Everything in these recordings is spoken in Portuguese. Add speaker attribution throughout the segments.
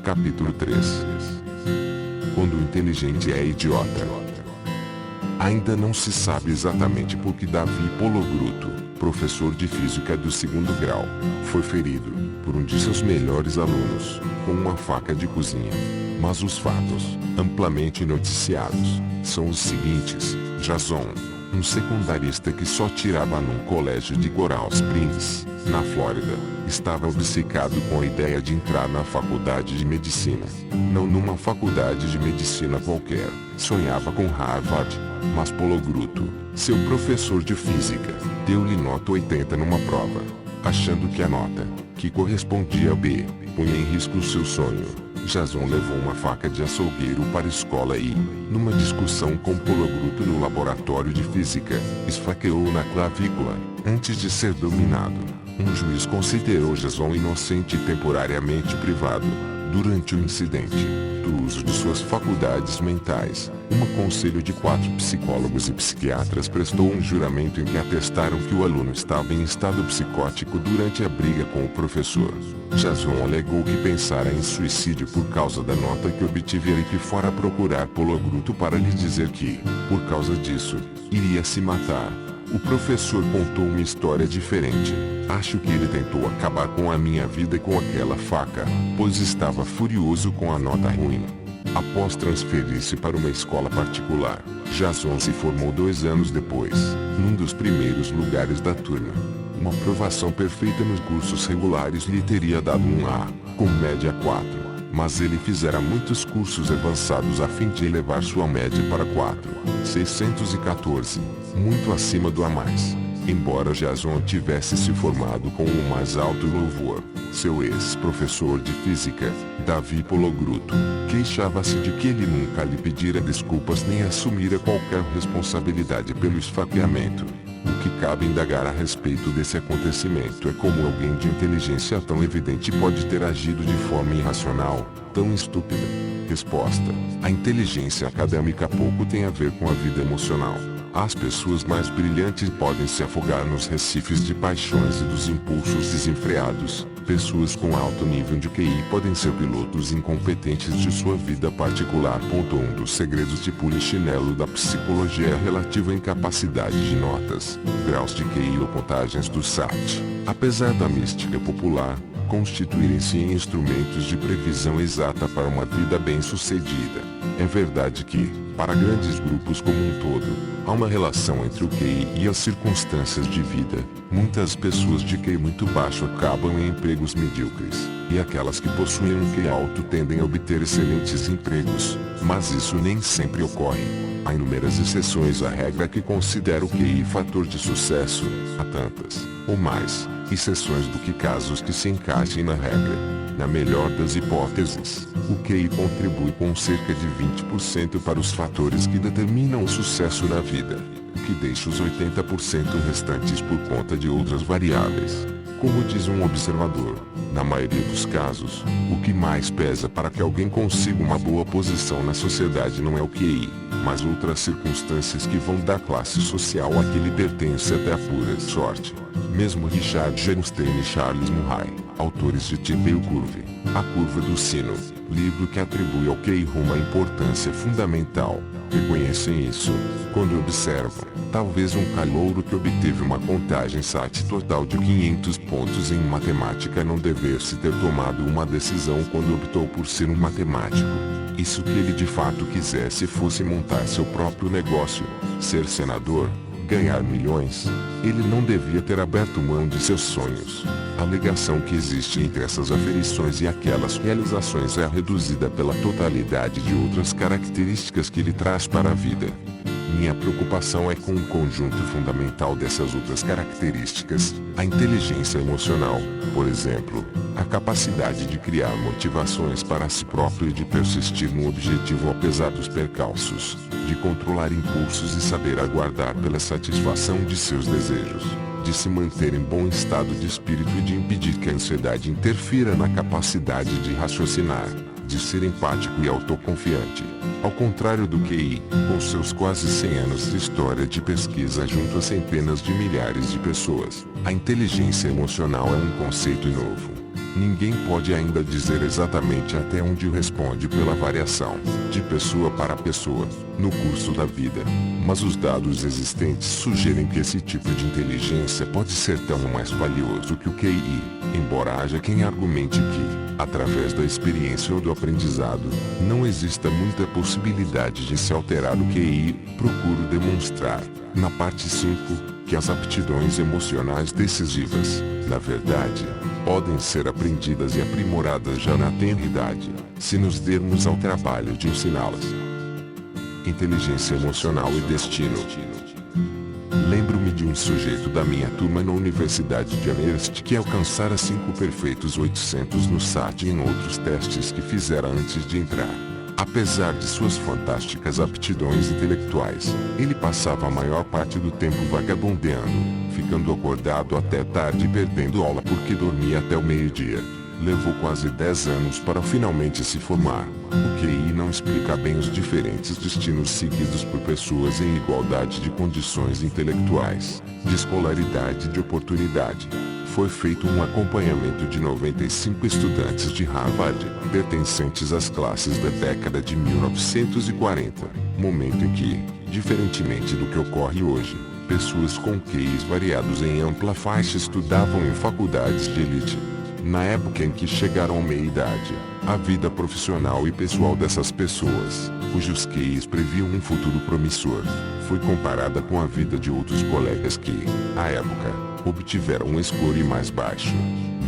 Speaker 1: Capítulo 3. Quando o inteligente é idiota. Ainda não se sabe exatamente por que Davi Pologruto, professor de física do 2º grau, foi ferido, por um de seus melhores alunos, com uma faca de cozinha. Mas os fatos, amplamente noticiados, são os seguintes: Jason, um secundarista que só tirava num colégio de Coral Springs, na Flórida, estava obcecado com a ideia de entrar na faculdade de medicina. Não numa faculdade de medicina qualquer, sonhava com Harvard, mas Pologruto, seu professor de física, deu-lhe nota 80 numa prova. Achando que a nota, que correspondia a B, punha em risco seu sonho, Jason levou uma faca de açougueiro para a escola e, numa discussão com Pologruto no laboratório de física, esfaqueou na clavícula, antes de ser dominado. Um juiz considerou Jason inocente e temporariamente privado, durante o incidente, do uso de suas faculdades mentais. Um conselho de 4 psicólogos e psiquiatras prestou um juramento em que atestaram que o aluno estava em estado psicótico durante a briga com o professor. Jason alegou que pensara em suicídio por causa da nota que obtivera e que fora procurar Pologruto para lhe dizer que, por causa disso, iria se matar. O professor contou uma história diferente. Acho que ele tentou acabar com a minha vida com aquela faca, pois estava furioso com a nota ruim. Após transferir-se para uma escola particular, Jason se formou 2 anos depois, num dos primeiros lugares da turma. Uma aprovação perfeita nos cursos regulares lhe teria dado um A, com média 4, mas ele fizera muitos cursos avançados a fim de elevar sua média para 4,614, muito acima do A+. Embora Jason tivesse se formado com o mais alto louvor, seu ex-professor de física, Davi Pologruto, queixava-se de que ele nunca lhe pedira desculpas nem assumira qualquer responsabilidade pelo esfaqueamento. O que cabe indagar a respeito desse acontecimento é como alguém de inteligência tão evidente pode ter agido de forma irracional, tão estúpida. Resposta: a inteligência acadêmica pouco tem a ver com a vida emocional. As pessoas mais brilhantes podem se afogar nos recifes de paixões e dos impulsos desenfreados. Pessoas com alto nível de QI podem ser pilotos incompetentes de sua vida particular. Um dos segredos de polichinelo da psicologia é relativo à incapacidade de notas, graus de QI ou contagens do SAT, apesar da mística popular, constituírem-se em instrumentos de previsão exata para uma vida bem-sucedida. É verdade que, para grandes grupos como um todo, há uma relação entre o QI e as circunstâncias de vida. Muitas pessoas de QI muito baixo acabam em empregos medíocres, e aquelas que possuem um QI alto tendem a obter excelentes empregos, mas isso nem sempre ocorre. Há inúmeras exceções à regra que considera o QI fator de sucesso, há tantas, ou mais, exceções do que casos que se encaixem na regra. Na melhor das hipóteses, o QI contribui com cerca de 20% para os fatores que determinam o sucesso na vida, o que deixa os 80% restantes por conta de outras variáveis. Como diz um observador, na maioria dos casos, o que mais pesa para que alguém consiga uma boa posição na sociedade não é o QI, mas outras circunstâncias que vão da classe social a que ele pertence até a pura sorte. Mesmo Richard Bernstein e Charles Murray, autores de Tibeu Curve, A Curva do Sino, livro que atribui ao QI uma importância fundamental, reconhecem isso, quando observam, talvez um calouro que obteve uma contagem SAT total de 500 pontos em matemática não devesse ter tomado uma decisão quando optou por ser um matemático. Isso que ele de fato quisesse fosse montar seu próprio negócio, ser senador, ganhar milhões, ele não devia ter aberto mão de seus sonhos. A ligação que existe entre essas aferições e aquelas realizações é reduzida pela totalidade de outras características que ele traz para a vida. Minha preocupação é com o conjunto fundamental dessas outras características, a inteligência emocional, por exemplo, a capacidade de criar motivações para si próprio e de persistir no objetivo apesar dos percalços, de controlar impulsos e saber aguardar pela satisfação de seus desejos, de se manter em bom estado de espírito e de impedir que a ansiedade interfira na capacidade de raciocinar, de ser empático e autoconfiante. Ao contrário do QI, com seus quase 100 anos de história de pesquisa junto a centenas de milhares de pessoas, a inteligência emocional é um conceito novo. Ninguém pode ainda dizer exatamente até onde responde pela variação, de pessoa para pessoa, no curso da vida. Mas os dados existentes sugerem que esse tipo de inteligência pode ser tão mais valioso que o QI, embora haja quem argumente que, através da experiência ou do aprendizado, não exista muita possibilidade de se alterar o QI. Procuro demonstrar, na parte 5, que as aptidões emocionais decisivas, na verdade, podem ser aprendidas e aprimoradas já na tenra idade, se nos dermos ao trabalho de ensiná-las. Inteligência emocional e destino. Lembro-me de um sujeito da minha turma na Universidade de Amherst que alcançara 5 perfeitos 800 no SAT e em outros testes que fizera antes de entrar. Apesar de suas fantásticas aptidões intelectuais, ele passava a maior parte do tempo vagabundeando, ficando acordado até tarde e perdendo aula porque dormia até o meio-dia. Levou quase 10 anos para finalmente se formar. O QI não explica bem os diferentes destinos seguidos por pessoas em igualdade de condições intelectuais, de escolaridade e de oportunidade. Foi feito um acompanhamento de 95 estudantes de Harvard, pertencentes às classes da década de 1940, momento em que, diferentemente do que ocorre hoje, pessoas com QIs variados em ampla faixa estudavam em faculdades de elite. Na época em que chegaram à meia-idade, a vida profissional e pessoal dessas pessoas, cujos QIs previam um futuro promissor, foi comparada com a vida de outros colegas que, à época, obtiveram um score mais baixo.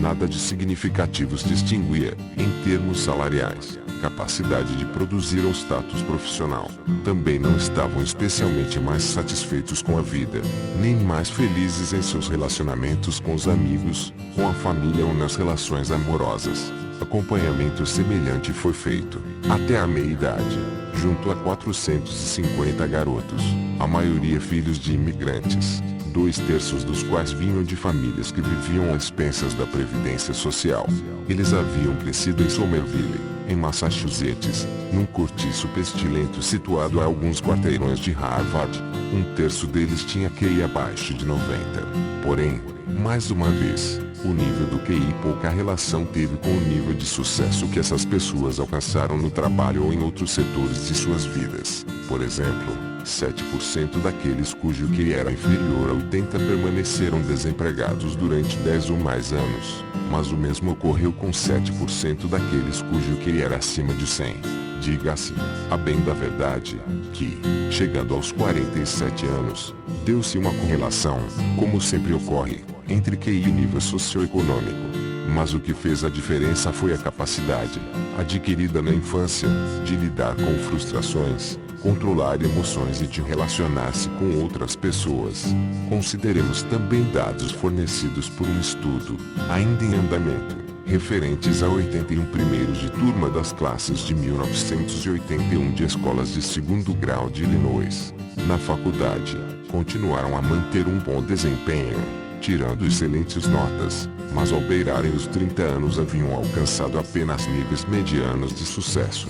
Speaker 1: Nada de significativos distinguia, em termos salariais, capacidade de produzir ou status profissional. Também não estavam especialmente mais satisfeitos com a vida, nem mais felizes em seus relacionamentos com os amigos, com a família ou nas relações amorosas. Acompanhamento semelhante foi feito, até a meia-idade, junto a 450 garotos, a maioria filhos de imigrantes, 2/3 dos quais vinham de famílias que viviam às expensas da Previdência Social. Eles haviam crescido em Somerville, em Massachusetts, num cortiço pestilento situado a alguns quarteirões de Harvard. 1/3 deles tinha QI abaixo de 90. Porém, mais uma vez, o nível do QI pouca relação teve com o nível de sucesso que essas pessoas alcançaram no trabalho ou em outros setores de suas vidas. Por exemplo, 7% daqueles cujo QI era inferior a 80 permaneceram desempregados durante 10 ou mais anos, mas o mesmo ocorreu com 7% daqueles cujo QI era acima de 100. Diga-se, a bem da verdade, que, chegando aos 47 anos, deu-se uma correlação, como sempre ocorre, entre QI e nível socioeconômico. Mas o que fez a diferença foi a capacidade, adquirida na infância, de lidar com frustrações, controlar emoções e de relacionar-se com outras pessoas. Consideremos também dados fornecidos por um estudo, ainda em andamento, referentes a 81 primeiros de turma das classes de 1981 de escolas de segundo grau de Illinois. Na faculdade, continuaram a manter um bom desempenho, tirando excelentes notas, mas ao beirarem os 30 anos haviam alcançado apenas níveis medianos de sucesso.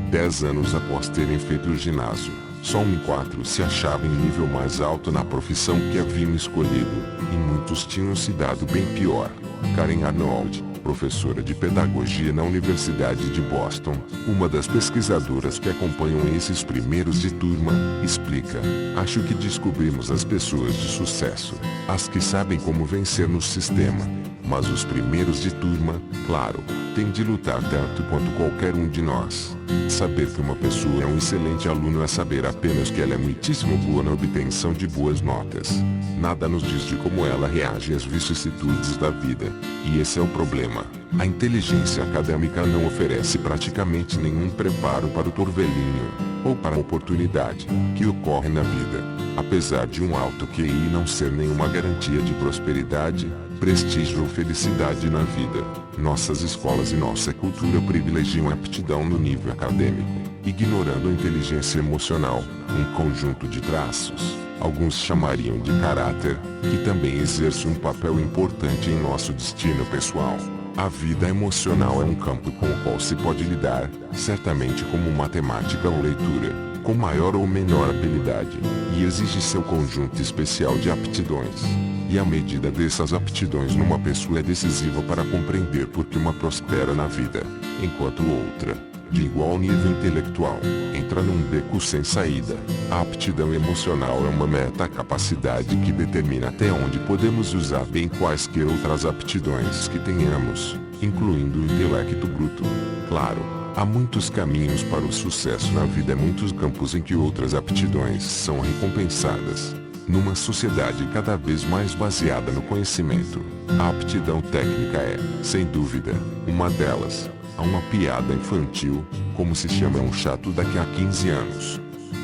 Speaker 1: 10 anos após terem feito o ginásio, só 1 em 4 se achava em nível mais alto na profissão que haviam escolhido, e muitos tinham se dado bem pior. Karen Arnold, professora de pedagogia na Universidade de Boston, uma das pesquisadoras que acompanham esses primeiros de turma, explica: acho que descobrimos as pessoas de sucesso, as que sabem como vencer no sistema. Mas os primeiros de turma, claro, têm de lutar tanto quanto qualquer um de nós. Saber que uma pessoa é um excelente aluno é saber apenas que ela é muitíssimo boa na obtenção de boas notas. Nada nos diz de como ela reage às vicissitudes da vida, e esse é o problema. A inteligência acadêmica não oferece praticamente nenhum preparo para o turvelinho, ou para a oportunidade, que ocorre na vida. Apesar de um alto QI não ser nenhuma garantia de prosperidade, prestígio ou felicidade na vida, nossas escolas e nossa cultura privilegiam a aptidão no nível acadêmico, ignorando a inteligência emocional, um conjunto de traços, alguns chamariam de caráter, que também exerce um papel importante em nosso destino pessoal. A vida emocional é um campo com o qual se pode lidar, certamente como matemática ou leitura, com maior ou menor habilidade, e exige seu conjunto especial de aptidões. E a medida dessas aptidões numa pessoa é decisiva para compreender por que uma prospera na vida, enquanto outra, de igual nível intelectual, entra num beco sem saída. A aptidão emocional é uma metacapacidade que determina até onde podemos usar bem quaisquer outras aptidões que tenhamos, incluindo o intelecto bruto. Claro, há muitos caminhos para o sucesso na vida e muitos campos em que outras aptidões são recompensadas. Numa sociedade cada vez mais baseada no conhecimento, a aptidão técnica é, sem dúvida, uma delas. Há uma piada infantil, como se chama um chato daqui a 15 anos?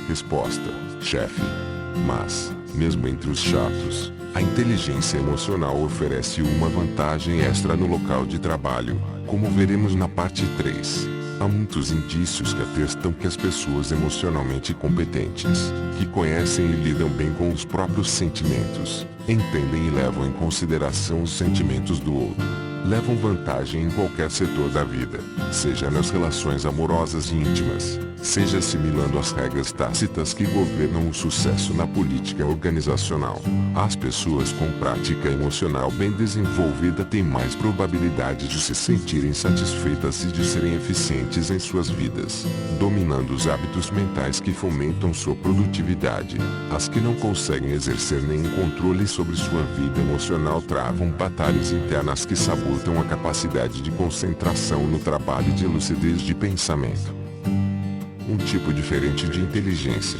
Speaker 1: Resposta, chefe. Mas, mesmo entre os chatos, a inteligência emocional oferece uma vantagem extra no local de trabalho, como veremos na parte 3. Há muitos indícios que atestam que as pessoas emocionalmente competentes, que conhecem e lidam bem com os próprios sentimentos, entendem e levam em consideração os sentimentos do outro, levam vantagem em qualquer setor da vida, seja nas relações amorosas e íntimas, seja assimilando as regras tácitas que governam o sucesso na política organizacional. As pessoas com prática emocional bem desenvolvida têm mais probabilidade de se sentirem satisfeitas e de serem eficientes em suas vidas, dominando os hábitos mentais que fomentam sua produtividade. As que não conseguem exercer nenhum controle sobre sua vida emocional travam batalhas internas que sabotam a capacidade de concentração no trabalho e de lucidez de pensamento. Um tipo diferente de inteligência.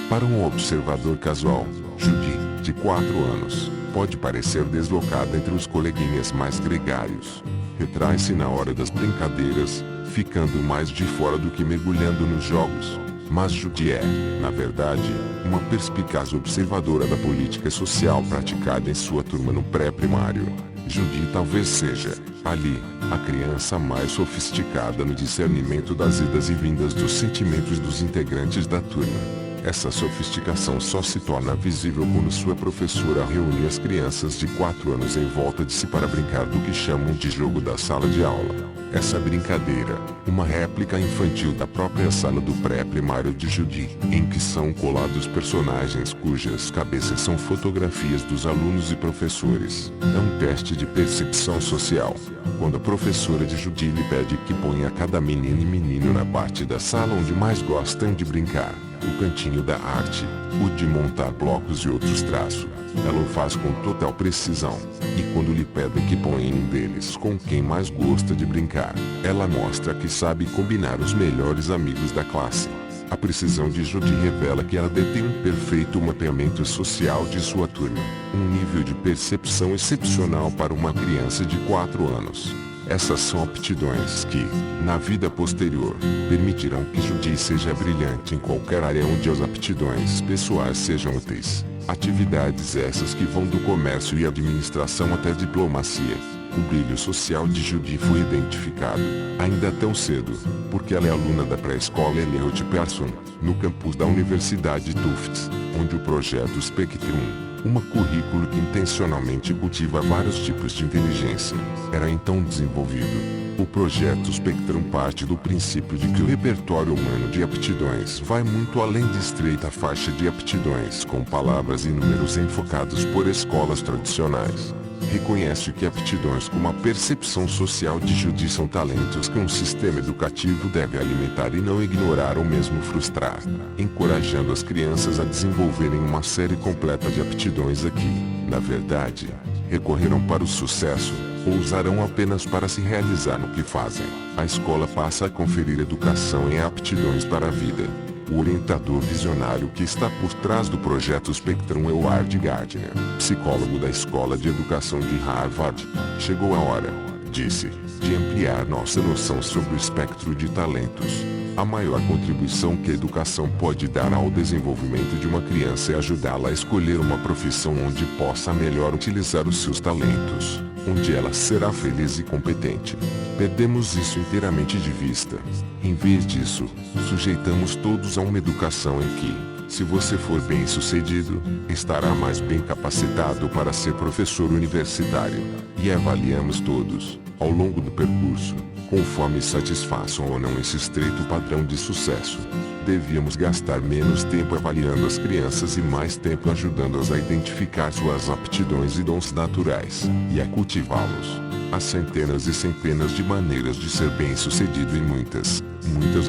Speaker 1: Para um observador casual, Judy, de 4 anos, pode parecer deslocada entre os coleguinhas mais gregários. Retrai-se na hora das brincadeiras, ficando mais de fora do que mergulhando nos jogos. Mas Judy é, na verdade, uma perspicaz observadora da política social praticada em sua turma no pré-primário. Judy talvez seja, ali, a criança mais sofisticada no discernimento das idas e vindas dos sentimentos dos integrantes da turma. Essa sofisticação só se torna visível quando sua professora reúne as crianças de 4 anos em volta de si para brincar do que chamam de jogo da sala de aula. Essa brincadeira, uma réplica infantil da própria sala do pré-primário de Judy, em que são colados personagens cujas cabeças são fotografias dos alunos e professores, é um teste de percepção social. Quando a professora de Judy lhe pede que ponha cada menino e menino na parte da sala onde mais gostam de brincar, o cantinho da arte, o de montar blocos e outros traços, ela o faz com total precisão. E quando lhe pedem que ponha um deles com quem mais gosta de brincar, ela mostra que sabe combinar os melhores amigos da classe. A precisão de Judy revela que ela detém um perfeito mapeamento social de sua turma, um nível de percepção excepcional para uma criança de 4 anos. Essas são aptidões que, na vida posterior, permitirão que Judy seja brilhante em qualquer área onde as aptidões pessoais sejam úteis. Atividades essas que vão do comércio e administração até diplomacia. O brilho social de Judy foi identificado, ainda tão cedo, porque ela é aluna da pré-escola Elliott Pearson, no campus da Universidade Tufts, onde o projeto Spectrum, uma currículo que intencionalmente cultiva vários tipos de inteligência, era então desenvolvido. O projeto Spectrum parte do princípio de que o repertório humano de aptidões vai muito além de estreita faixa de aptidões com palavras e números enfocados por escolas tradicionais. Reconhece que aptidões como a percepção social de Judy são talentos que um sistema educativo deve alimentar e não ignorar ou mesmo frustrar, encorajando as crianças a desenvolverem uma série completa de aptidões aqui, na verdade, recorrerão para o sucesso, ou usarão apenas para se realizar no que fazem. A escola passa a conferir educação em aptidões para a vida. O orientador visionário que está por trás do projeto Spectrum é o Ard Gardner, psicólogo da Escola de Educação de Harvard. Chegou a hora, disse, de ampliar nossa noção sobre o espectro de talentos. A maior contribuição que a educação pode dar ao desenvolvimento de uma criança é ajudá-la a escolher uma profissão onde possa melhor utilizar os seus talentos, onde ela será feliz e competente. Perdemos isso inteiramente de vista. Em vez disso, sujeitamos todos a uma educação em que, se você for bem-sucedido, estará mais bem capacitado para ser professor universitário. E avaliamos todos, ao longo do percurso, conforme satisfaçam ou não esse estreito padrão de sucesso. Devíamos gastar menos tempo avaliando as crianças e mais tempo ajudando-as a identificar suas aptidões e dons naturais, e a cultivá-los. Há centenas e centenas de maneiras de ser bem-sucedido e muitas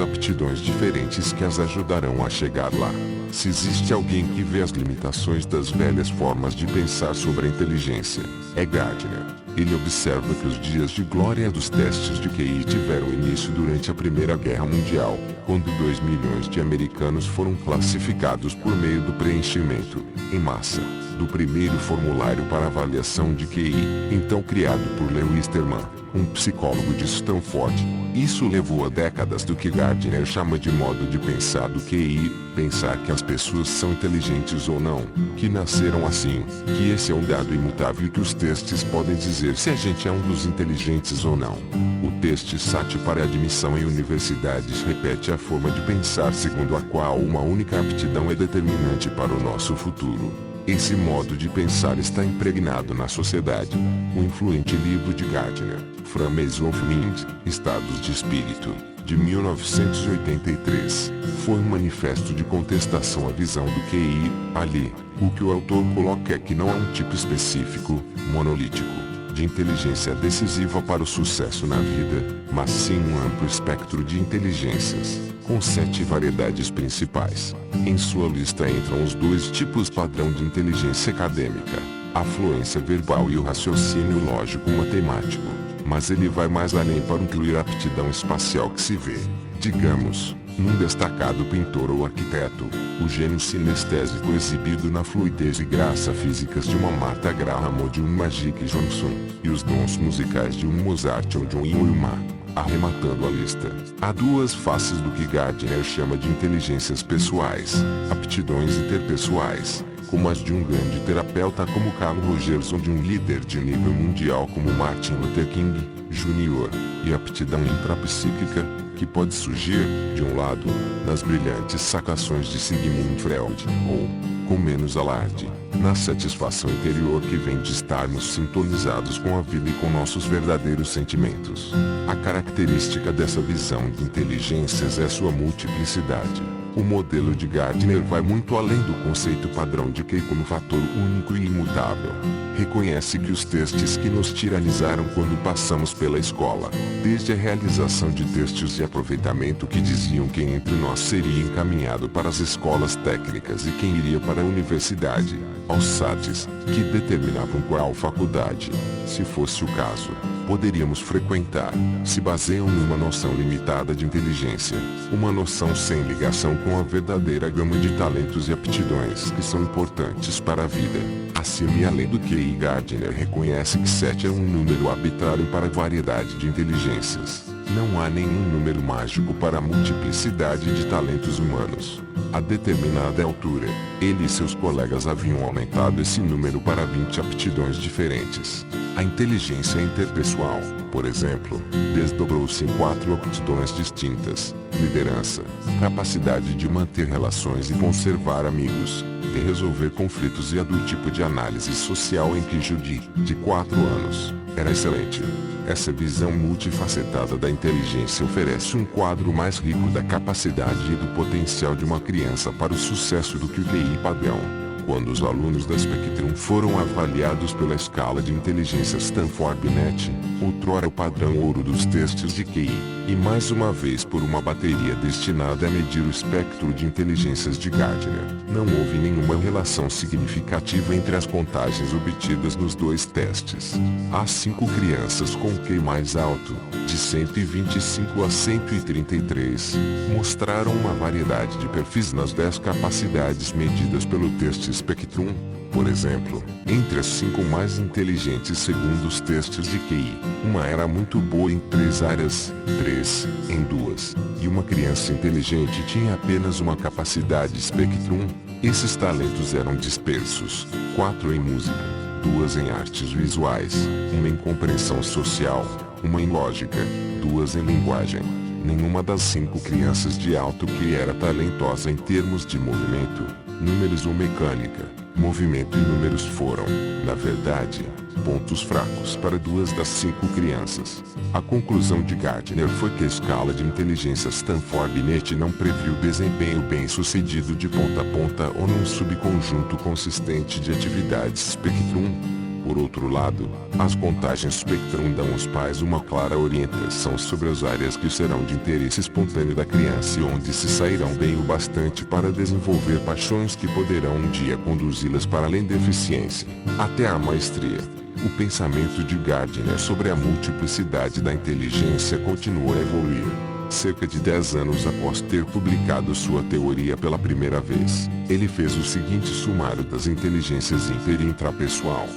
Speaker 1: aptidões diferentes que as ajudarão a chegar lá. Se existe alguém que vê as limitações das velhas formas de pensar sobre a inteligência, é Gardner. Ele observa que os dias de glória dos testes de QI tiveram início durante a Primeira Guerra Mundial, quando 2 milhões de americanos foram classificados por meio do preenchimento, em massa, do primeiro formulário para avaliação de QI, então criado por Lewis Terman, um psicólogo de Stanford. Isso levou a décadas do que Gardner chama de modo de pensar do QI, pensar que as pessoas são inteligentes ou não, que nasceram assim, que esse é um dado imutável e que os testes podem dizer se a gente é um dos inteligentes ou não. O teste SAT para admissão em universidades repete a forma de pensar segundo a qual uma única aptidão é determinante para o nosso futuro. Esse modo de pensar está impregnado na sociedade. O influente livro de Gardner, From Maze of Mind, Estados de Espírito, de 1983, foi um manifesto de contestação à visão do QI. Ali, o que o autor coloca é que não há um tipo específico, monolítico, de inteligência decisiva para o sucesso na vida, mas sim um amplo espectro de inteligências, com 7 variedades principais. Em sua lista entram os 2 tipos padrão de inteligência acadêmica, a fluência verbal e o raciocínio lógico-matemático, mas ele vai mais além para incluir a aptidão espacial que se vê, digamos, num destacado pintor ou arquiteto, o gênio sinestésico exibido na fluidez e graça físicas de uma Martha Graham ou de um Magic Johnson, e os dons musicais de um Mozart ou de um Inuyama. Arrematando a lista, há 2 faces do que Gardner chama de inteligências pessoais, aptidões interpessoais, como as de um grande terapeuta como Carl Rogers ou de um líder de nível mundial como Martin Luther King, Jr., e aptidão intrapsíquica, que pode surgir, de um lado, nas brilhantes sacações de Sigmund Freud, ou, com menos alarde, na satisfação interior que vem de estarmos sintonizados com a vida e com nossos verdadeiros sentimentos. A característica dessa visão de inteligências é sua multiplicidade. O modelo de Gardner vai muito além do conceito padrão de QI como fator único e imutável. Reconhece que os testes que nos tiranizaram quando passamos pela escola, desde a realização de testes de aproveitamento que diziam quem entre nós seria encaminhado para as escolas técnicas e quem iria para a universidade, aos SATs, que determinavam qual faculdade, se fosse o caso, poderíamos frequentar, se baseiam numa noção limitada de inteligência, uma noção sem ligação com a verdadeira gama de talentos e aptidões que são importantes para a vida. Acima e além do que Gardner reconhece que 7 é um número arbitrário para a variedade de inteligências. Não há nenhum número mágico para a multiplicidade de talentos humanos. A determinada altura, ele e seus colegas haviam aumentado esse número para 20 aptidões diferentes. A inteligência interpessoal, por exemplo, desdobrou-se em 4 aptidões distintas: liderança, capacidade de manter relações e conservar amigos, de resolver conflitos e a do tipo de análise social em que Judy, de 4 anos, era excelente. Essa visão multifacetada da inteligência oferece um quadro mais rico da capacidade e do potencial de uma criança para o sucesso do que o QI padrão. Quando os alunos da Spectrum foram avaliados pela escala de inteligência Stanford Binet, outrora o padrão ouro dos testes de QI, e mais uma vez por uma bateria destinada a medir o espectro de inteligências de Gardner, não houve nenhuma relação significativa entre as contagens obtidas nos 2 testes. As 5 crianças com QI mais alto, de 125 a 133, mostraram uma variedade de perfis nas 10 capacidades medidas pelo teste Spectrum. Por exemplo, entre as 5 mais inteligentes segundo os testes de QI, uma era muito boa em 3 áreas, 3 em 2, e uma criança inteligente tinha apenas uma capacidade Spectrum. Esses talentos eram dispersos: 4 em música, 2 em artes visuais, 1 em compreensão social, 1 em lógica, 2 em linguagem. Nenhuma das 5 crianças de alto QI era talentosa em termos de movimento, números ou mecânica. movimento e números foram, na verdade, pontos fracos para 2 das 5 crianças. A conclusão de Gardner foi que a escala de inteligência Stanford Binet não previu desempenho bem-sucedido de ponta a ponta ou num subconjunto consistente de atividades Spectrum. Por outro lado, as contagens Spectrum dão aos pais uma clara orientação sobre as áreas que serão de interesse espontâneo da criança e onde se sairão bem o bastante para desenvolver paixões que poderão um dia conduzi-las para além da eficiência, até a maestria. O pensamento de Gardner sobre a multiplicidade da inteligência continua a evoluir. Cerca de 10 anos após ter publicado sua teoria pela primeira vez, ele fez o seguinte sumário das inteligências inter e intrapessoal.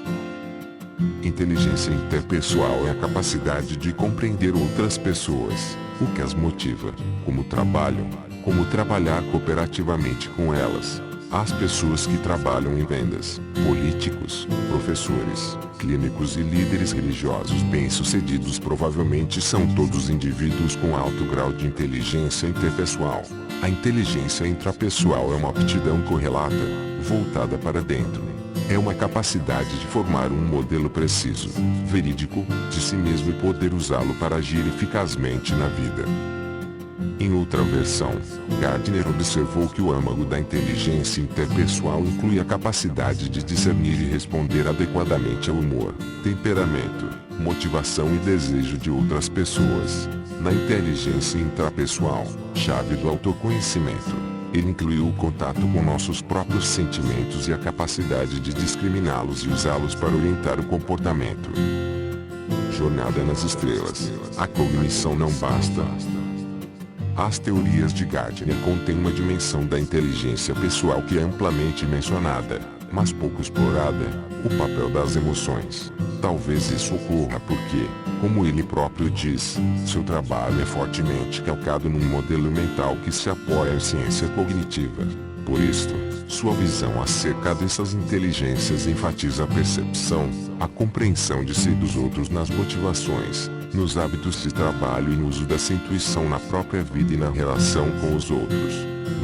Speaker 1: Inteligência interpessoal é a capacidade de compreender outras pessoas, o que as motiva, como trabalham, como trabalhar cooperativamente com elas. As pessoas que trabalham em vendas, políticos, professores, clínicos e líderes religiosos bem-sucedidos provavelmente são todos indivíduos com alto grau de inteligência interpessoal. A inteligência intrapessoal é uma aptidão correlata, voltada para dentro. É uma capacidade de formar um modelo preciso, verídico, de si mesmo e poder usá-lo para agir eficazmente na vida. Em outra versão, Gardner observou que o âmago da inteligência interpessoal inclui a capacidade de discernir e responder adequadamente ao humor, temperamento, motivação e desejo de outras pessoas. Na inteligência intrapessoal, chave do autoconhecimento, ele incluiu o contato com nossos próprios sentimentos e a capacidade de discriminá-los e usá-los para orientar o comportamento. Jornada nas estrelas. A cognição não basta. As teorias de Gardner contêm uma dimensão da inteligência pessoal que é amplamente mencionada, mas pouco explorada: o papel das emoções. Talvez isso ocorra porque, como ele próprio diz, seu trabalho é fortemente calcado num modelo mental que se apoia em ciência cognitiva. Por isto, sua visão acerca dessas inteligências enfatiza a percepção, a compreensão de si e dos outros nas motivações, nos hábitos de trabalho e no uso dessa intuição na própria vida e na relação com os outros.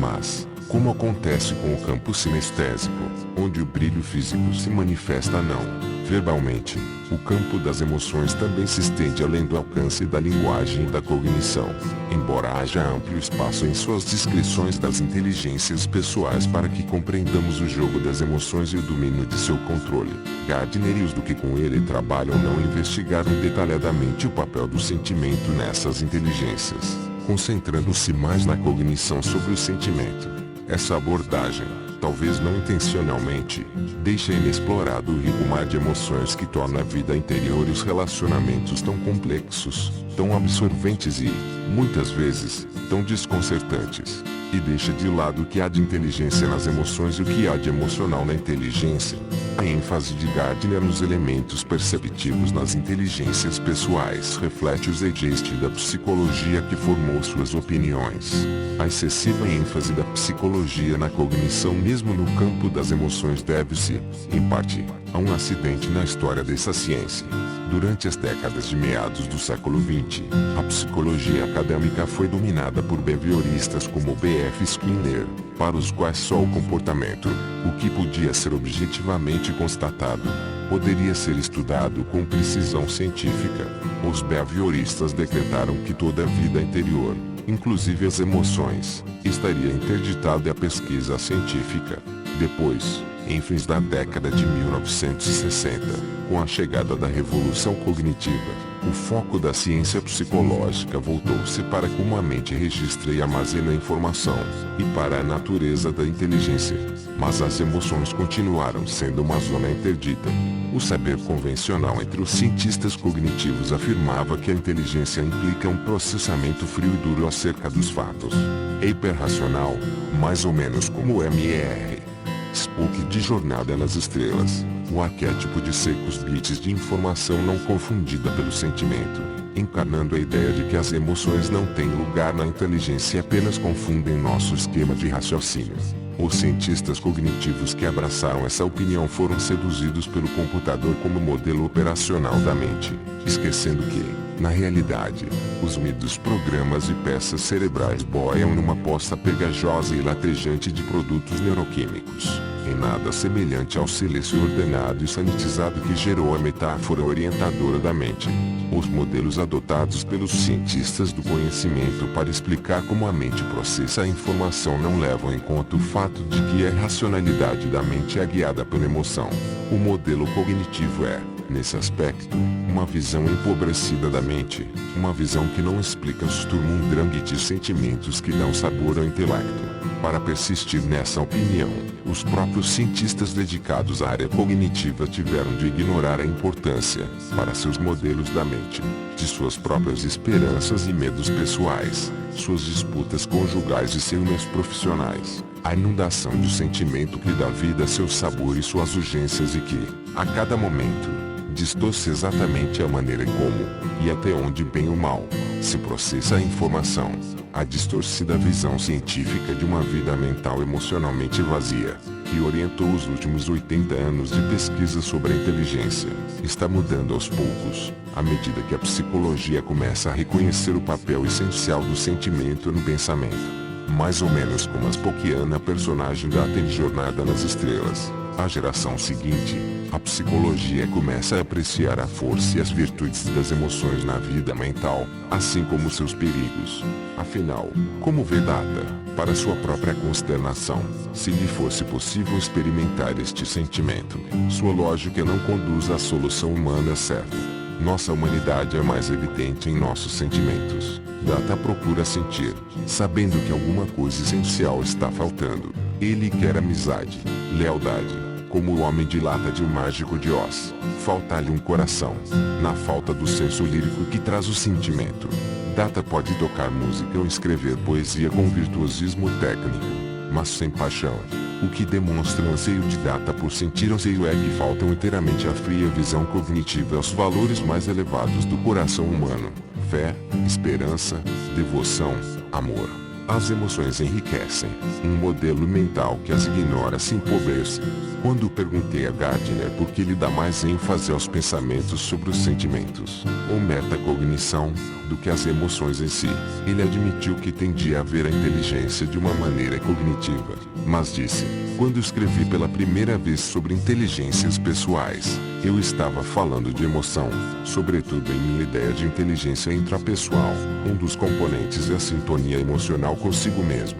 Speaker 1: Mas, como acontece com o campo sinestésico, onde o brilho físico se manifesta não verbalmente, o campo das emoções também se estende além do alcance da linguagem e da cognição. Embora haja amplo espaço em suas descrições das inteligências pessoais para que compreendamos o jogo das emoções e o domínio de seu controle, Gardner e os do que com ele trabalham não investigaram detalhadamente o papel do sentimento nessas inteligências, concentrando-se mais na cognição sobre o sentimento. Essa abordagem, talvez não intencionalmente, deixa inexplorado o rico mar de emoções que torna a vida interior e os relacionamentos tão complexos, tão absorventes e, muitas vezes, tão desconcertantes, e deixa de lado o que há de inteligência nas emoções e o que há de emocional na inteligência. A ênfase de Gardner nos elementos perceptivos nas inteligências pessoais reflete o zeitgeist da psicologia que formou suas opiniões. A excessiva ênfase da psicologia na cognição mesmo no campo das emoções deve-se, em parte, a um acidente na história dessa ciência. Durante as décadas de meados do século XX, a psicologia acadêmica foi dominada por behavioristas como B.F. Skinner, para os quais só o comportamento, o que podia ser objetivamente constatado, poderia ser estudado com precisão científica. Os behavioristas decretaram que toda a vida interior, inclusive as emoções, estaria interditada à pesquisa científica. Depois, em fins da década de 1960, com a chegada da revolução cognitiva, o foco da ciência psicológica voltou-se para como a mente registra e armazena a informação, e para a natureza da inteligência. Mas as emoções continuaram sendo uma zona interdita. O saber convencional entre os cientistas cognitivos afirmava que a inteligência implica um processamento frio e duro acerca dos fatos. É hiperracional, mais ou menos como o M.R. Spock de Jornada nas Estrelas, o arquétipo de secos bits de informação não confundida pelo sentimento, encarnando a ideia de que as emoções não têm lugar na inteligência e apenas confundem nosso esquema de raciocínio. Os cientistas cognitivos que abraçaram essa opinião foram seduzidos pelo computador como modelo operacional da mente, esquecendo que, na realidade, os úmidos programas e peças cerebrais boiam numa poça pegajosa e latejante de produtos neuroquímicos. em nada semelhante ao silêncio ordenado e sanitizado que gerou a metáfora orientadora da mente. Os modelos adotados pelos cientistas do conhecimento para explicar como a mente processa a informação não levam em conta o fato de que a racionalidade da mente é guiada pela emoção. O modelo cognitivo é, nesse aspecto, uma visão empobrecida da mente, uma visão que não explica os turmundrang de sentimentos que dão sabor ao intelecto. Para persistir nessa opinião, os próprios cientistas dedicados à área cognitiva tiveram de ignorar a importância, para seus modelos da mente, de suas próprias esperanças e medos pessoais, suas disputas conjugais e ciúmes profissionais, a inundação de sentimento que dá vida a seu sabor e suas urgências e que, a cada momento, distorce exatamente a maneira como, e até onde bem ou mal, se processa a informação. A distorcida visão científica de uma vida mental emocionalmente vazia, que orientou os últimos 80 anos de pesquisa sobre a inteligência, está mudando aos poucos, à medida que a psicologia começa a reconhecer o papel essencial do sentimento no pensamento. Mais ou menos como a Spockiana personagem da Jornada nas Estrelas. A geração seguinte, a psicologia começa a apreciar a força e as virtudes das emoções na vida mental, assim como seus perigos. Afinal, como Vedanta, para sua própria consternação, se lhe fosse possível experimentar este sentimento, sua lógica não conduz à solução humana certa. Nossa humanidade é mais evidente em nossos sentimentos. Data procura sentir, sabendo que alguma coisa essencial está faltando. Ele quer amizade, lealdade. Como o homem de lata de um mágico de Oz, falta-lhe um coração. Na falta do senso lírico que traz o sentimento, Data pode tocar música ou escrever poesia com virtuosismo técnico, mas sem paixão. O que demonstra o anseio de Data por sentir anseio é que faltam inteiramente a fria visão cognitiva aos valores mais elevados do coração humano: fé, esperança, devoção, amor. As emoções enriquecem, um modelo mental que as ignora se empobrece. Quando perguntei a Gardner por que ele dá mais ênfase aos pensamentos sobre os sentimentos, ou metacognição, do que às emoções em si, ele admitiu que tendia a ver a inteligência de uma maneira cognitiva, mas disse: quando escrevi pela primeira vez sobre inteligências pessoais, eu estava falando de emoção, sobretudo em minha ideia de inteligência intrapessoal. Um dos componentes é a sintonia emocional consigo mesmo.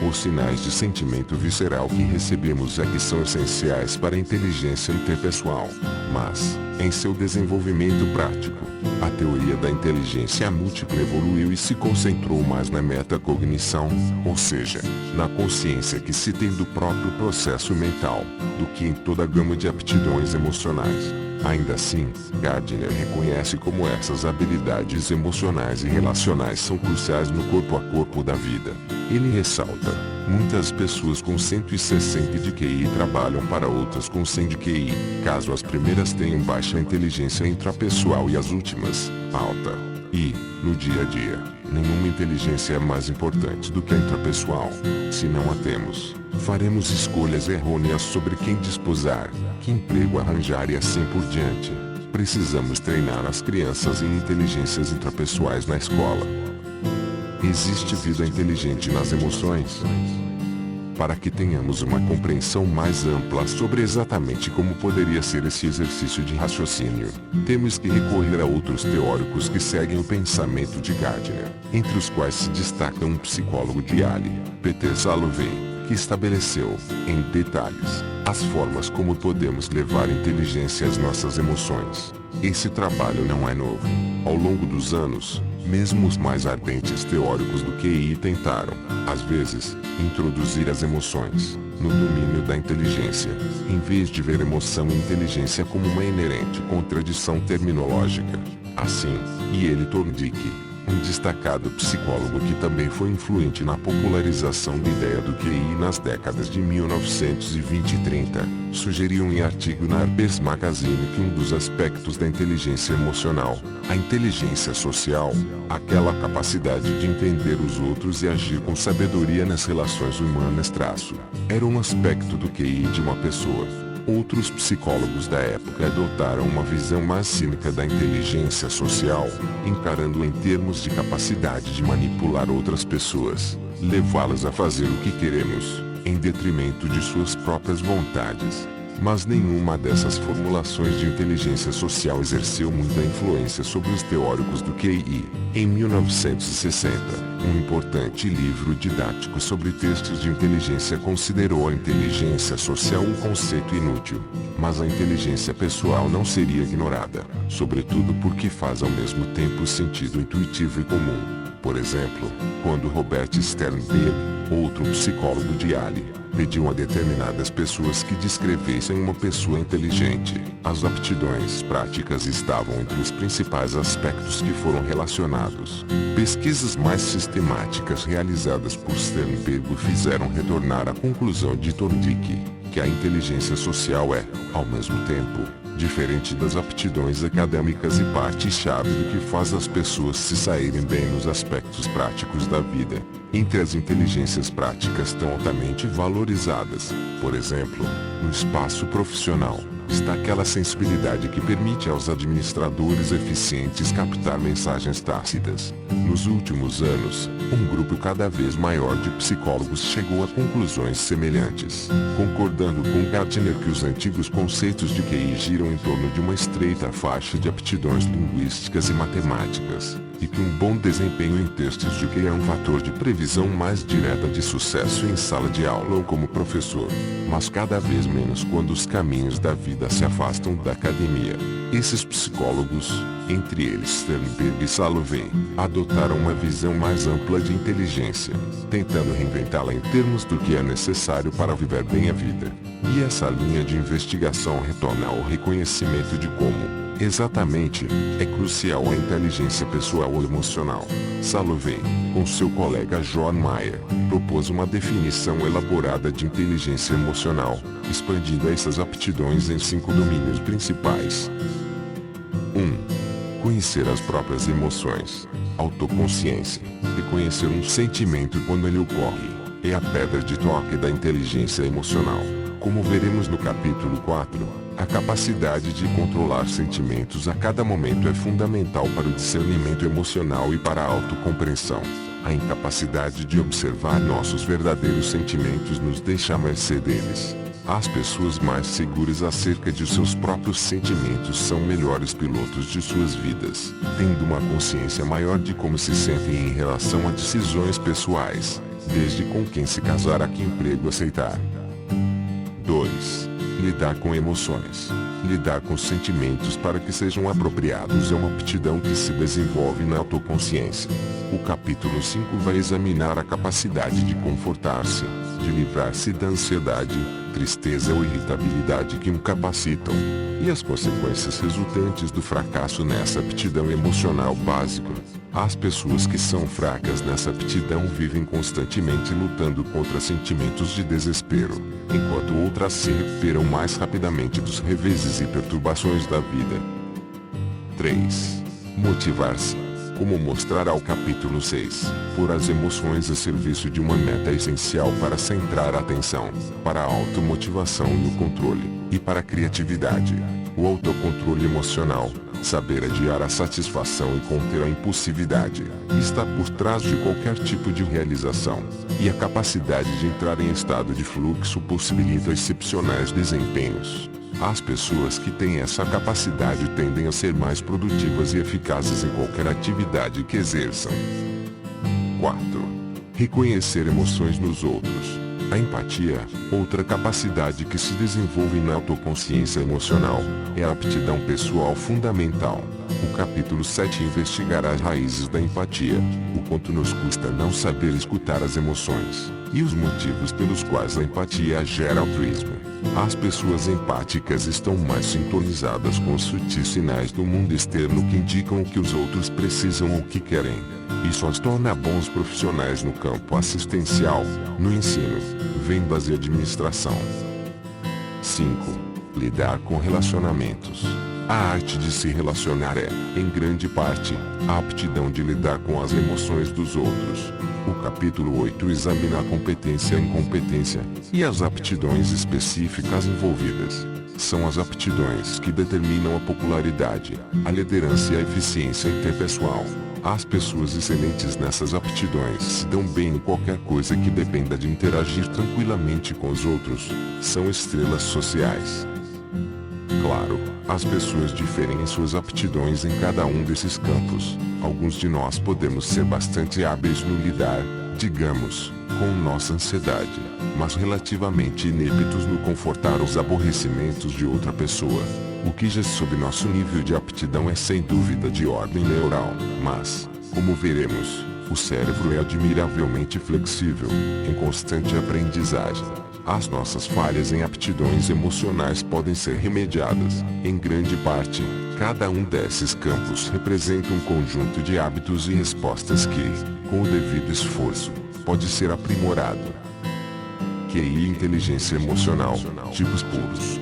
Speaker 1: Os sinais de sentimento visceral que recebemos é que são essenciais para a inteligência interpessoal, mas, em seu desenvolvimento prático, a teoria da inteligência múltipla evoluiu e se concentrou mais na metacognição, ou seja, na consciência que se tem do próprio processo mental, do que em toda a gama de aptidões emocionais. Ainda assim, Gardner reconhece como essas habilidades emocionais e relacionais são cruciais no corpo a corpo da vida. Ele ressalta: muitas pessoas com 160 de QI trabalham para outras com 100 de QI, caso as primeiras tenham baixa inteligência intrapessoal e as últimas, alta. E, no dia a dia, nenhuma inteligência é mais importante do que a intrapessoal. Se não a temos, faremos escolhas errôneas sobre quem desposar, que emprego arranjar e assim por diante. Precisamos treinar as crianças em inteligências intrapessoais na escola. Existe vida inteligente nas emoções? Para que tenhamos uma compreensão mais ampla sobre exatamente como poderia ser esse exercício de raciocínio, temos que recorrer a outros teóricos que seguem o pensamento de Gardner, entre os quais se destaca um psicólogo de Yale, Peter Salovey, que estabeleceu, em detalhes, as formas como podemos levar inteligência às nossas emoções. Esse trabalho não é novo. Ao longo dos anos, mesmo os mais ardentes teóricos do QI tentaram, às vezes, introduzir as emoções no domínio da inteligência, em vez de ver emoção e inteligência como uma inerente contradição terminológica. Assim, Yale Thorndike, um destacado psicólogo que também foi influente na popularização da ideia do QI nas décadas de 1920 e 30, sugeriu em artigo na Harper's Magazine que um dos aspectos da inteligência emocional, a inteligência social, aquela capacidade de entender os outros e agir com sabedoria nas relações humanas era um aspecto do QI de uma pessoa. Outros psicólogos da época adotaram uma visão mais cínica da inteligência social, encarando em termos de capacidade de manipular outras pessoas, levá-las a fazer o que queremos, em detrimento de suas próprias vontades. Mas nenhuma dessas formulações de inteligência social exerceu muita influência sobre os teóricos do QI. Em 1960, um importante livro didático sobre testes de inteligência considerou a inteligência social um conceito inútil. Mas a inteligência pessoal não seria ignorada, sobretudo porque faz ao mesmo tempo sentido intuitivo e comum. Por exemplo, quando Robert Sternberg, outro psicólogo de Yale, pediu a determinadas pessoas que descrevessem uma pessoa inteligente, as aptidões práticas estavam entre os principais aspectos que foram relacionados. Pesquisas mais sistemáticas realizadas por Sternberg fizeram retornar à conclusão de Thorndike, que a inteligência social é, ao mesmo tempo, diferente das aptidões acadêmicas e parte-chave do que faz as pessoas se saírem bem nos aspectos práticos da vida. Entre as inteligências práticas tão altamente valorizadas, por exemplo, no espaço profissional, está aquela sensibilidade que permite aos administradores eficientes captar mensagens tácitas. Nos últimos anos, um grupo cada vez maior de psicólogos chegou a conclusões semelhantes, concordando com Gardner que os antigos conceitos de QI giram em torno de uma estreita faixa de aptidões linguísticas e matemáticas, e que um bom desempenho em testes de QI é um fator de previsão mais direta de sucesso em sala de aula ou como professor, mas cada vez menos quando os caminhos da vida se afastam da academia. Esses psicólogos, entre eles Sternberg e Salovey, adotaram uma visão mais ampla de inteligência, tentando reinventá-la em termos do que é necessário para viver bem a vida. E essa linha de investigação retorna ao reconhecimento de como, exatamente, é crucial a inteligência pessoal ou emocional. Salovey, com seu colega John Mayer, propôs uma definição elaborada de inteligência emocional, expandindo essas aptidões em 5 domínios principais. 1. Conhecer as próprias emoções. Autoconsciência. Reconhecer um sentimento quando ele ocorre. É a pedra de toque da inteligência emocional. Como veremos no capítulo 4, a capacidade de controlar sentimentos a cada momento é fundamental para o discernimento emocional e para a autocompreensão. A incapacidade de observar nossos verdadeiros sentimentos nos deixa à mercê deles. As pessoas mais seguras acerca de seus próprios sentimentos são melhores pilotos de suas vidas, tendo uma consciência maior de como se sentem em relação a decisões pessoais, desde com quem se casar a que emprego aceitar. 2. Lidar com emoções. Lidar com sentimentos para que sejam apropriados é uma aptidão que se desenvolve na autoconsciência. O capítulo 5 vai examinar a capacidade de confortar-se, de livrar-se da ansiedade, tristeza ou irritabilidade que incapacitam, e as consequências resultantes do fracasso nessa aptidão emocional básica. As pessoas que são fracas nessa aptidão vivem constantemente lutando contra sentimentos de desespero, enquanto outras se recuperam mais rapidamente dos reveses e perturbações da vida. 3. Motivar-se. Como mostrará o capítulo 6, pôr as emoções a serviço de uma meta é essencial para centrar a atenção, para a automotivação e o controle, e para a criatividade. O autocontrole emocional, saber adiar a satisfação e conter a impulsividade, está por trás de qualquer tipo de realização, e a capacidade de entrar em estado de fluxo possibilita excepcionais desempenhos. As pessoas que têm essa capacidade tendem a ser mais produtivas e eficazes em qualquer atividade que exerçam. 4. Reconhecer emoções nos outros. A empatia, outra capacidade que se desenvolve na autoconsciência emocional, é a aptidão pessoal fundamental. O capítulo 7 investigará as raízes da empatia, o quanto nos custa não saber escutar as emoções, e os motivos pelos quais a empatia gera altruísmo. As pessoas empáticas estão mais sintonizadas com os sutis sinais do mundo externo que indicam o que os outros precisam ou o que querem. Isso as torna bons profissionais no campo assistencial, no ensino, vendas e administração. 5. Lidar com relacionamentos. A arte de se relacionar é, em grande parte, a aptidão de lidar com as emoções dos outros. O capítulo 8 examina a competência e a incompetência, e as aptidões específicas envolvidas. São as aptidões que determinam a popularidade, a liderança e a eficiência interpessoal. As pessoas excelentes nessas aptidões se dão bem em qualquer coisa que dependa de interagir tranquilamente com os outros. São estrelas sociais. Claro, as pessoas diferem em suas aptidões em cada um desses campos. Alguns de nós podemos ser bastante hábeis no lidar, digamos, com nossa ansiedade, mas relativamente ineptos no confortar os aborrecimentos de outra pessoa. O que já sob nosso nível de aptidão é sem dúvida de ordem neural, mas, como veremos, o cérebro é admiravelmente flexível, em constante aprendizagem. As nossas falhas em aptidões emocionais podem ser remediadas. Em grande parte, cada um desses campos representa um conjunto de hábitos e respostas que, com o devido esforço, pode ser aprimorado. QI e inteligência emocional, tipos puros.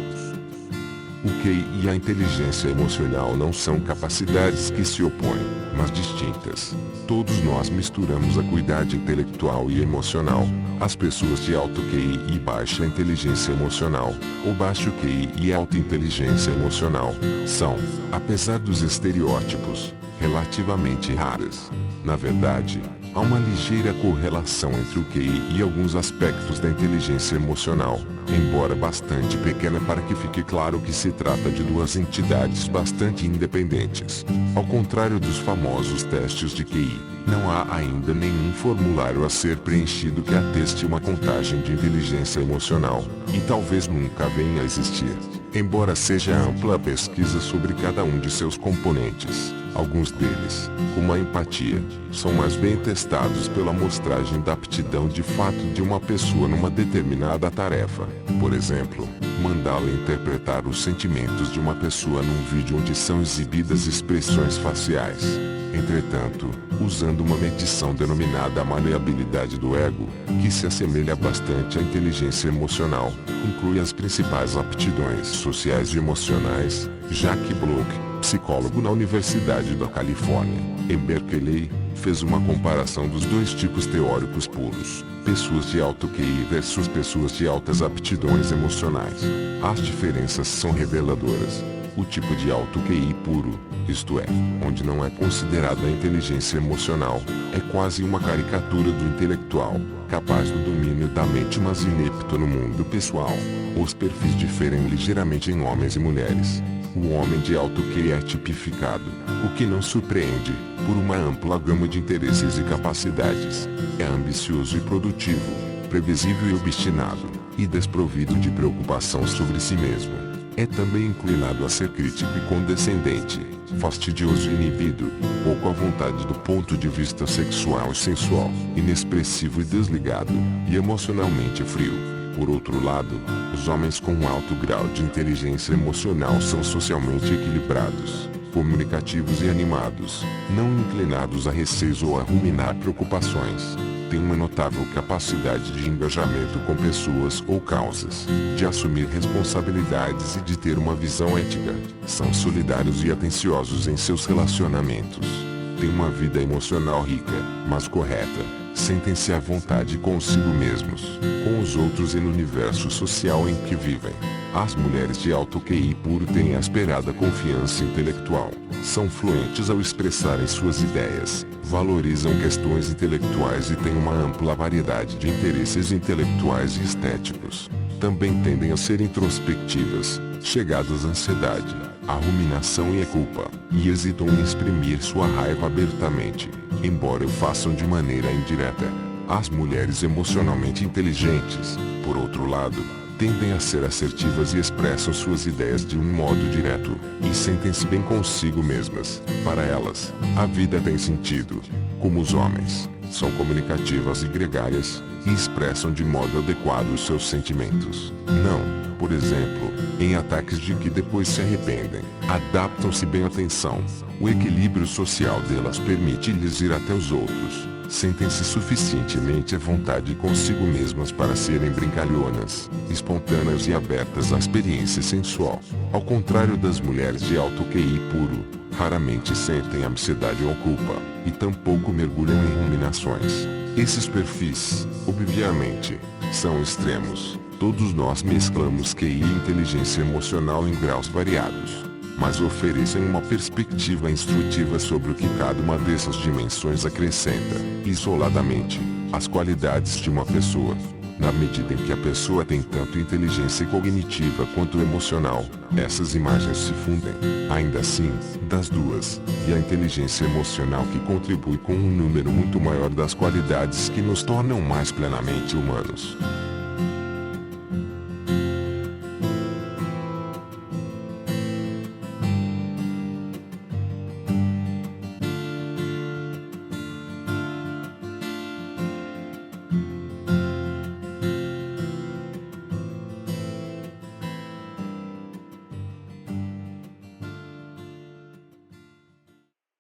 Speaker 1: O QI e a inteligência emocional não são capacidades que se opõem, mas distintas. Todos nós misturamos acuidade intelectual e emocional. As pessoas de alto QI e baixa inteligência emocional, ou baixo QI e alta inteligência emocional, são, apesar dos estereótipos, relativamente raras. Na verdade, há uma ligeira correlação entre o QI e alguns aspectos da inteligência emocional, embora bastante pequena para que fique claro que se trata de duas entidades bastante independentes. Ao contrário dos famosos testes de QI, não há ainda nenhum formulário a ser preenchido que ateste uma contagem de inteligência emocional, e talvez nunca venha a existir. Embora seja ampla a pesquisa sobre cada um de seus componentes, alguns deles, como a empatia, são mais bem testados pela amostragem da aptidão de fato de uma pessoa numa determinada tarefa. Por exemplo, mandá-la interpretar os sentimentos de uma pessoa num vídeo onde são exibidas expressões faciais. Entretanto, usando uma medição denominada maleabilidade do ego, que se assemelha bastante à inteligência emocional, inclui as principais aptidões sociais e emocionais. Jack Block, psicólogo na Universidade da Califórnia, em Berkeley, fez uma comparação dos dois tipos teóricos puros, pessoas de alto QI versus pessoas de altas aptidões emocionais. As diferenças são reveladoras. O tipo de alto QI puro, isto é, onde não é considerada a inteligência emocional, é quase uma caricatura do intelectual, capaz do domínio da mente mas inepto no mundo pessoal. Os perfis diferem ligeiramente em homens e mulheres. O homem de alto QI é tipificado, o que não surpreende, por uma ampla gama de interesses e capacidades. É ambicioso e produtivo, previsível e obstinado, e desprovido de preocupação sobre si mesmo. É também inclinado a ser crítico e condescendente, fastidioso e inibido, pouco à vontade do ponto de vista sexual e sensual, inexpressivo e desligado, e emocionalmente frio. Por outro lado, os homens com um alto grau de inteligência emocional são socialmente equilibrados, comunicativos e animados, não inclinados a receios ou a ruminar preocupações. Têm uma notável capacidade de engajamento com pessoas ou causas, de assumir responsabilidades e de ter uma visão ética. São solidários e atenciosos em seus relacionamentos. Têm uma vida emocional rica, mas correta. Sentem-se à vontade consigo mesmos, com os outros e no universo social em que vivem. As mulheres de alto QI puro têm a esperada confiança intelectual, são fluentes ao expressarem suas ideias, valorizam questões intelectuais e têm uma ampla variedade de interesses intelectuais e estéticos. Também tendem a ser introspectivas, chegadas à ansiedade, à ruminação e à culpa, e hesitam em exprimir sua raiva abertamente, embora o façam de maneira indireta. As mulheres emocionalmente inteligentes, por outro lado, tendem a ser assertivas e expressam suas ideias de um modo direto, e sentem-se bem consigo mesmas. Para elas, a vida tem sentido. Como os homens, são comunicativas e gregárias, e expressam de modo adequado os seus sentimentos. Não, por exemplo, em ataques de que depois se arrependem. Adaptam-se bem à tensão. O equilíbrio social delas permite-lhes ir até os outros. Sentem-se suficientemente à vontade consigo mesmas para serem brincalhonas, espontâneas e abertas à experiência sensual. Ao contrário das mulheres de alto QI puro, raramente sentem ansiedade ou culpa, e tampouco mergulham em ruminações. Esses perfis, obviamente, são extremos. Todos nós mesclamos QI e inteligência emocional em graus variados. mas oferecem uma perspectiva instrutiva sobre o que cada uma dessas dimensões acrescenta, isoladamente, às qualidades de uma pessoa. Na medida em que a pessoa tem tanto inteligência cognitiva quanto emocional, essas imagens se fundem, ainda assim, das duas, e a inteligência emocional que contribui com um número muito maior das qualidades que nos tornam mais plenamente humanos.